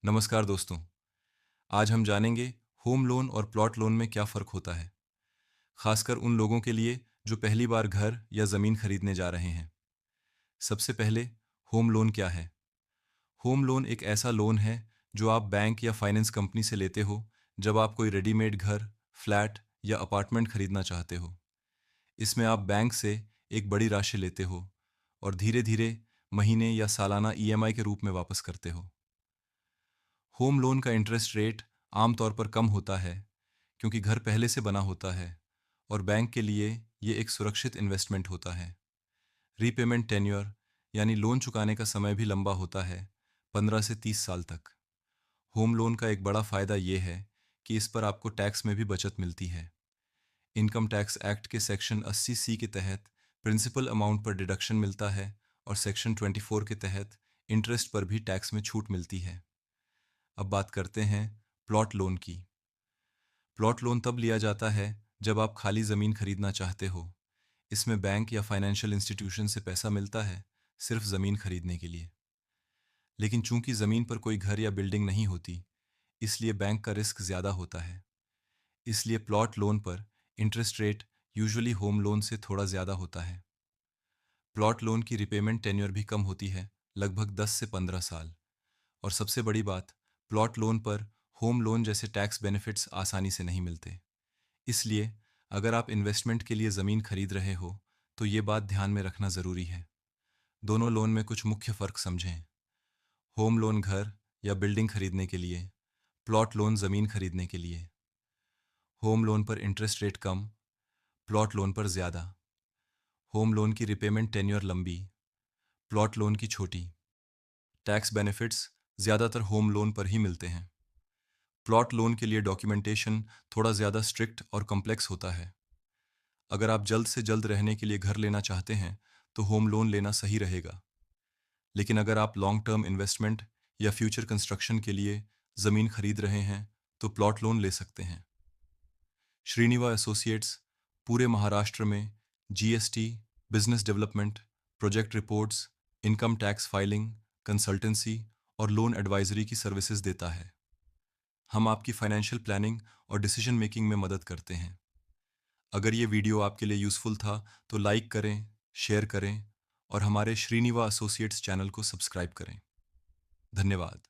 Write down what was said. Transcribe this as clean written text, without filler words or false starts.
नमस्कार दोस्तों। आज हम जानेंगे होम लोन और प्लॉट लोन में क्या फ़र्क होता है, खासकर उन लोगों के लिए जो पहली बार घर या ज़मीन खरीदने जा रहे हैं। सबसे पहले, होम लोन क्या है? होम लोन एक ऐसा लोन है जो आप बैंक या फाइनेंस कंपनी से लेते हो जब आप कोई रेडीमेड घर, फ्लैट या अपार्टमेंट खरीदना चाहते हो। इसमें आप बैंक से एक बड़ी राशि लेते हो और धीरे-धीरे महीने या सालाना ईएमआई के रूप में वापस करते हो। होम लोन का इंटरेस्ट रेट आमतौर पर कम होता है क्योंकि घर पहले से बना होता है और बैंक के लिए ये एक सुरक्षित इन्वेस्टमेंट होता है। रीपेमेंट टेन्योर यानी लोन चुकाने का समय भी लंबा होता है, 15 से 30 साल तक। होम लोन का एक बड़ा फ़ायदा ये है कि इस पर आपको टैक्स में भी बचत मिलती है। इनकम टैक्स एक्ट के सेक्शन 80C के तहत प्रिंसिपल अमाउंट पर डिडक्शन मिलता है और सेक्शन 24 के तहत इंटरेस्ट पर भी टैक्स में छूट मिलती है। अब बात करते हैं प्लॉट लोन की। प्लॉट लोन तब लिया जाता है जब आप खाली ज़मीन खरीदना चाहते हो। इसमें बैंक या फाइनेंशियल इंस्टीट्यूशन से पैसा मिलता है, सिर्फ ज़मीन खरीदने के लिए। लेकिन चूंकि ज़मीन पर कोई घर या बिल्डिंग नहीं होती, इसलिए बैंक का रिस्क ज़्यादा होता है। इसलिए प्लॉट लोन पर interest rate usually home loan से थोड़ा ज़्यादा होता है। प्लॉट लोन की रिपेमेंट टेन्योर भी कम होती है, लगभग 10 से 15 साल। और सबसे बड़ी बात, प्लॉट लोन पर होम लोन जैसे टैक्स बेनिफिट्स आसानी से नहीं मिलते। इसलिए अगर आप इन्वेस्टमेंट के लिए ज़मीन खरीद रहे हो, तो ये बात ध्यान में रखना ज़रूरी है। दोनों लोन में कुछ मुख्य फ़र्क समझें। होम लोन घर या बिल्डिंग खरीदने के लिए, प्लॉट लोन ज़मीन खरीदने के लिए। होम लोन पर इंटरेस्ट रेट कम, प्लॉट लोन पर ज़्यादा। होम लोन की रिपेमेंट टेन्योर लंबी, प्लॉट लोन की छोटी। टैक्स बेनिफिट्स ज़्यादातर होम लोन पर ही मिलते हैं। प्लॉट लोन के लिए डॉक्यूमेंटेशन थोड़ा ज़्यादा स्ट्रिक्ट और कॉम्प्लेक्स होता है। अगर आप जल्द से जल्द रहने के लिए घर लेना चाहते हैं, तो होम लोन लेना सही रहेगा। लेकिन अगर आप लॉन्ग टर्म इन्वेस्टमेंट या फ्यूचर कंस्ट्रक्शन के लिए ज़मीन खरीद रहे हैं, तो प्लॉट लोन ले सकते हैं। श्रीनिवा एसोसिएट्स पूरे महाराष्ट्र में GST, business development, project reports, income tax filing, consultancy और लोन एडवाइजरी की सर्विसेज देता है। हम आपकी फाइनेंशियल प्लानिंग और डिसीजन मेकिंग में मदद करते हैं। अगर ये वीडियो आपके लिए यूज़फुल था, तो लाइक करें, शेयर करें और हमारे श्रीनिवा एसोसिएट्स चैनल को सब्सक्राइब करें। धन्यवाद।